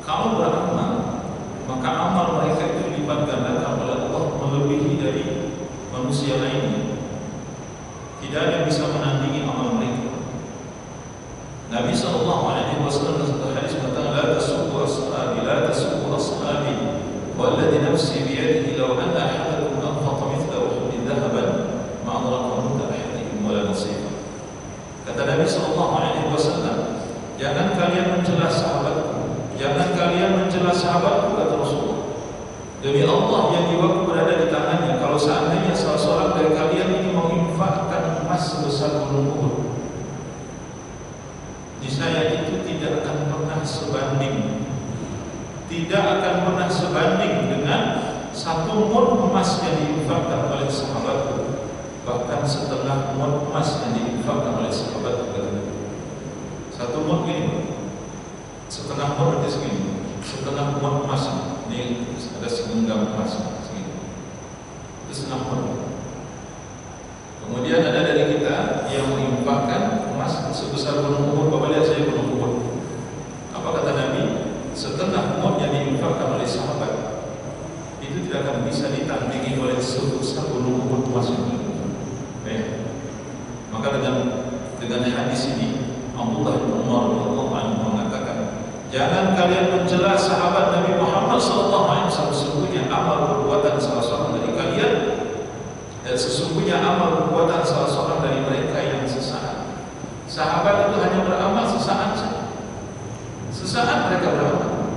Kalau beramal, maka amal mereka itu dilipat gandakan oleh Allah melebihi dari manusia lainnya. Tidak ada yang bisa menandingi amal mereka. Nabi SAW dalam satu hadis mengatakan, la tasubbu ashabi, walladhi nafsi biyadihi law anna ahadakum anfaqa mithla uhudin dhahaban ma adraka mudda ahadihim wala nasifa. Kata Nabi SAW, jangan kalian mencela sahabatku, jangan kalian mencela sahabatku, kata Rasulullah. Demi Allah yang jiwaku berada di tangannya, kalau seandainya salah seorang dari kalian ini menginfakkan emas sebesar gunung Uhud, niscaya itu tidak akan pernah sebanding, tidak akan pernah sebanding dengan satu mud emas yang diinfakkan oleh sahabatku, bahkan setengah mud emas yang diinfakkan oleh sahabatku. Satu mud ini, setengah mud berarti segini, setengah mud emas ini ada segenggam emas segini, itu setengah mud. Kemudian ada dari kita yang menginfakkan emas sebesar gunung Uhud. Bapak lihat saya gunung Uhud. Apa kata Nabi? Setengah mud yang diinfakkan oleh sahabat itu tidak akan bisa ditandingi oleh sebesar gunung Uhud emas itu. Maka dengan hadis ini Abdullah bin Umar radhiyallahu anhu mengatakan, jangan kalian mencela sahabat Nabi Muhammad SAW. Sesungguhnya amal perbuatan salah seorang dari kalian, dan sesungguhnya amal perbuatan salah seorang dari mereka yang sesaat. Sahabat itu hanya beramal sesaat saja. Sesaat mereka beramal.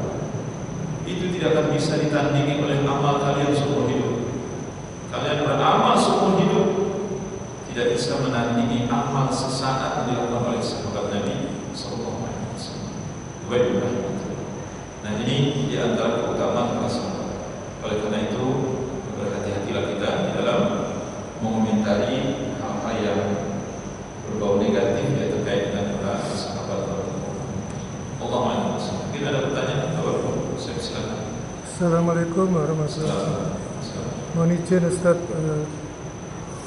Itu tidak akan bisa ditandingi oleh amal kalian seumur hidup. Kalian beramal seumur hidup, tidak bisa menandingi amal sesaat yang dilakukan oleh sahabat Nabi SAW. Baiklah. Nah, ini di antara keutamaan para sahabat. Oleh karena itu, berhati-hatilah kita di dalam mengomentari hal-hal yang berbau negatif yang terkait dengan para sahabat. Allahumma mungkin ada pertanyaan atau saya silakan. Assalamualaikum warahmatullahi wabarakatuh. Mohon izin Ustaz,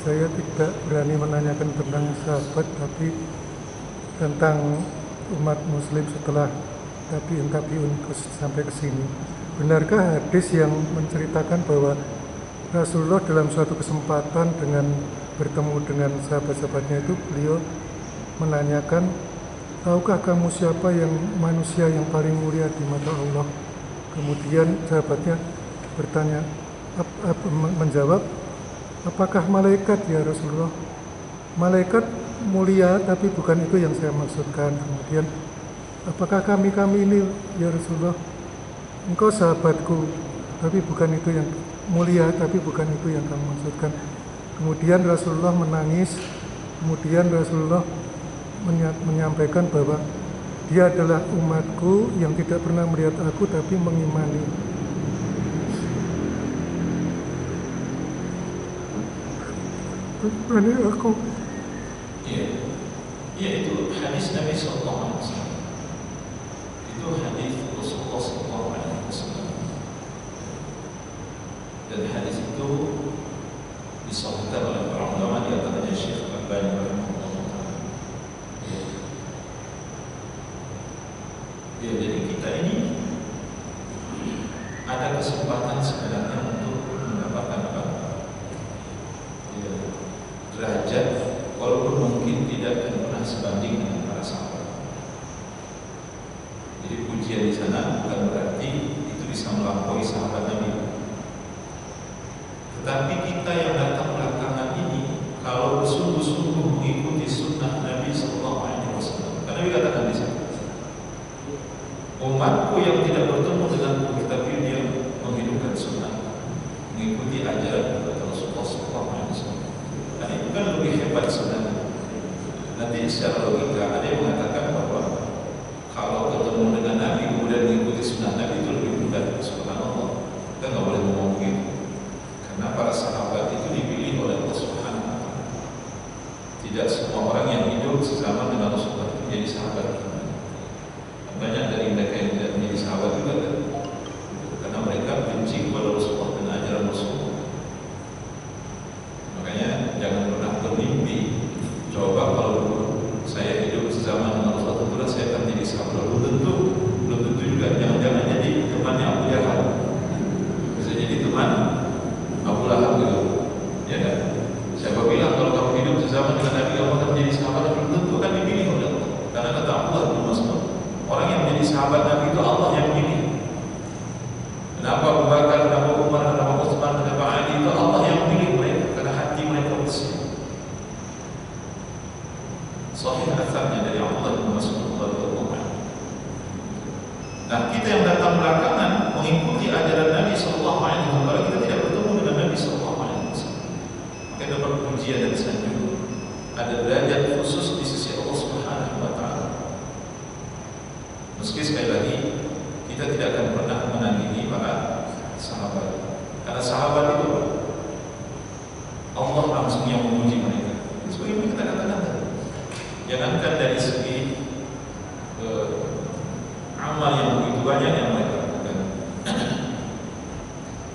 saya tidak berani menanyakan tentang sahabat, tapi tentang umat muslim setelah tabi'un sampai ke sini. Benarkah hadis yang menceritakan bahwa Rasulullah dalam suatu kesempatan dengan bertemu dengan sahabat-sahabatnya itu, beliau menanyakan, tahukah kamu siapa yang manusia yang paling mulia di mata Allah? Kemudian sahabatnya bertanya, menjawab, apakah malaikat ya Rasulullah? Malaikat mulia, tapi bukan itu yang saya maksudkan. Kemudian, apakah kami ini ya Rasulullah? Engkau sahabatku, tapi bukan itu yang mulia, tapi bukan itu yang kamu maksudkan. Kemudian Rasulullah menangis. Kemudian Rasulullah menyampaikan bahwa dia adalah umatku yang tidak pernah melihat aku tapi mengimani. Ini aku. Iya, itu hadis Nabi SAW. Itu hadis Rasulullah SAW. Dan hadis itu disahihkan oleh para ulama, di antaranya Syekh Al-Albani rahimahullah taala. Ya, jadi kita ini ada kesempatan sebenarnya untuk mendapatkan apa? Ya, derajat, walaupun mungkin tidak akan pernah sebanding dengan para sahabat. Jadi pujian di sana bukan berarti itu bisa melampaui sahabat Nabi. Tetapi kita yang datang belakangan ini, kalau bersungguh-sungguh mengikuti sunnah Nabi SAW, karena Nabi katakan di sana, umatku yang tidak bertemu denganku, tapi dia menghidupkan sunnah, mengikuti ajaran Rasulullah SAW. Dan itu kan lebih hebat sebenarnya. Nanti secara logika ada yang mengatakan bahwa kalau ketemu dengan Nabi kemudian mengikuti sunnah Nabi itu lebih mudah. Subhanallah, kita nggak boleh ngomong begitu. Karena para sahabat itu dipilih oleh Allah Subhanahu wa Ta'ala. Tidak semua orang yang hidup sezaman dengan Rasulullah itu jadi sahabat. Banyak dari mereka yang tidak menjadi sahabat juga kan? Karena mereka benci kepada Rasulullah dan ajaran Rasulullah. Makanya jangan pernah bermimpi, coba kalau saya hidup sezaman dengan Rasulullah, tentu saya akan menjadi sahabat. Belum tentu juga. Jangan-jangan sahabat Nabi itu Allah yang pilih. Kenapa Abu Bakar, kenapa Umar, kenapa Utsman, kenapa Ali, itu Allah yang pilih mereka karena hati mereka bersih. Sahih asarnya dari Abdullah bin Mas'ud radhiyallahu anhu. Nah, kita yang datang belakangan mengikuti ajaran Nabi sallallahu alaihi wasallam, kita tidak bertemu dengan Nabi sallallahu alaihi wasallam, maka dapat pujian dan sanjung. Ada derajat khusus di sisi Allah Subhanahu wa taala. Meski sekali lagi kita tidak akan pernah menandingi para sahabat, karena sahabat itu Allah langsung yang memuji mereka. Sebagaimana kita katakan tadi, jangankan dari segi amal yang begitu banyak yang mereka lakukan,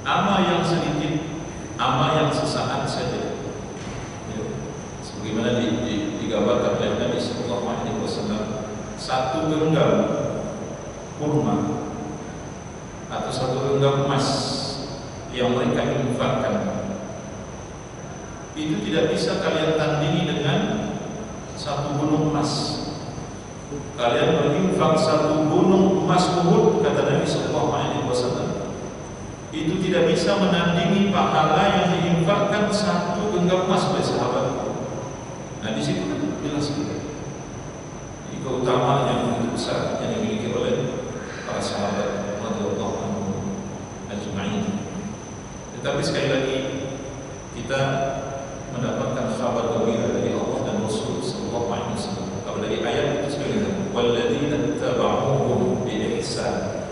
amal yang sedikit, amal yang sesaat saja, ya, sebagaimana digambarkan oleh Nabi Sallallahu Alaihi Wasallam, satu genggam kurma atau satu genggam emas yang mereka infakkan, itu tidak bisa kalian tandingi dengan satu gunung emas. Kalian berinfak satu gunung emas Uhud, kata Nabi Sallallahu Alaihi Wasallam, itu tidak bisa menandingi pahala yang diinfakkan satu genggam emas oleh sahabat. Nah, di situ kan jelas sekali keutamaan yang begitu besar yang dimiliki oleh para sahabat radhiyallahu anhum ajma'in. Tetapi sekali lagi kita mendapatkan kabar gembira dari Allah dan Rasul sallallahu alaihi wasallam. Kalau dari ayat itu sebenarnya walladzina tabauhum bi ihsan,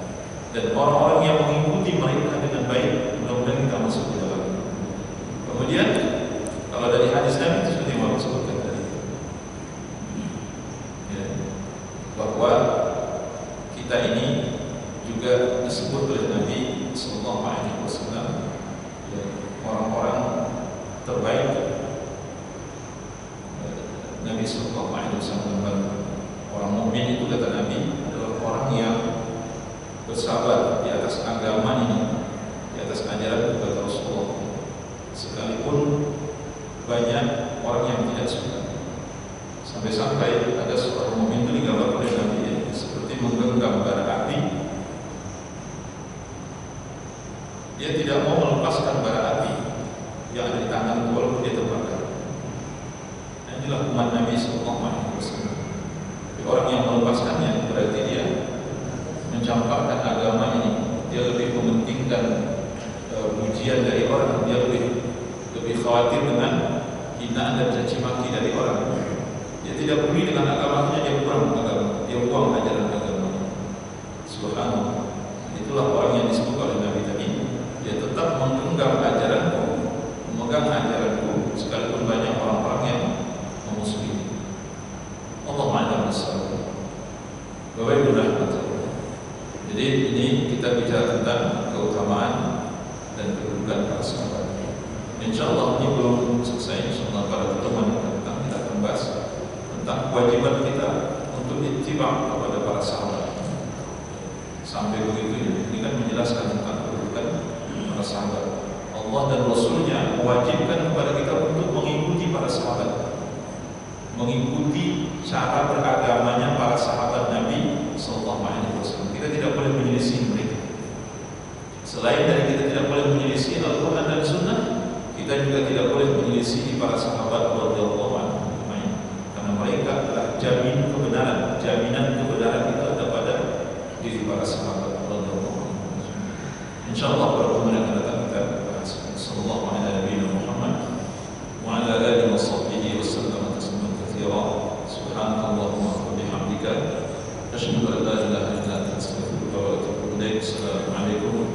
dan orang-orang yang mengikuti mereka dengan baik, mudah-mudahan kita masuk di dalam. Kemudian kalau dari hadis Nabi itu seperti yang saya sebutkan tadi, ya, bahwa kita ini juga disebut oleh Nabi sallallahu alaihi wasallam, ya, orang-orang terbaik. Nabi sallallahu alaihi wasallam, orang mukmin itu kata Nabi adalah orang yang bersabar di atas agama ini, di atas ajaran kata Rasulullah, sekalipun banyak orang yang tidak suka. Sampai-sampai ada seorang mukmin itu digambarkan oleh Nabi seperti menggenggam bara api. Dia tidak mau melepaskan bara api yang ada di tangan walaupun dia terbakar. Inilah umat Nabi sallallahu alaihi wasallam. Orang yang melepaskannya berarti dia mencampakkan agama ini. Dia lebih mementingkan pujian dari orang, dia lebih khawatir dengan hinaan dan caci maki dari orang. Dia tidak peduli dengan agamanya, dia buang agama, dia buang ajaran agama. Subhanallah. Itulah orang yang disebut oleh Nabi tadi. Dia tetap menggenggam ajaranku, memegang ajaranku, sekalipun banyak orang-orang yang memusuhi. Allah Maha Besar. Bapak Ibu rahmatullah. Jadi ini kita bicara tentang keutamaan dan kedudukan para sahabat. Insyaallah ini belum selesai. Insyaallah pada pertemuan yang akan datang kita akan bahas tentang kewajiban kita untuk ittiba kepada para sahabat. Sampai begitu ini kan menjelaskan tentang kedudukan para sahabat. Allah dan Rasulnya mewajibkan kepada kita untuk mengikuti para sahabat, mengikuti cara beragamanya para sahabat Nabi sallallahu alaihi wasallam. Kita tidak boleh menyelisih mereka. Selain dari kita tidak boleh menyelisih Al-Quran dan Sunnah, kita juga tidak boleh menyelisih para sahabat radhiyallahu anhum, karena mereka adalah jamin kebenaran. Jaminan kebenaran itu ada pada diri para sahabat radhiyallahu anhum. Insyaallah pada pertemuan yang akan datang kita bahas. Sallallahu alaihi Muhammad wa ala alihi wa sahbihi wa sallam tasliman katsira. Subhanallahumma wa bihamdika asyhadu an la ilaha illa anta astaghfiruka wa atubu ilaik. Assalamualaikum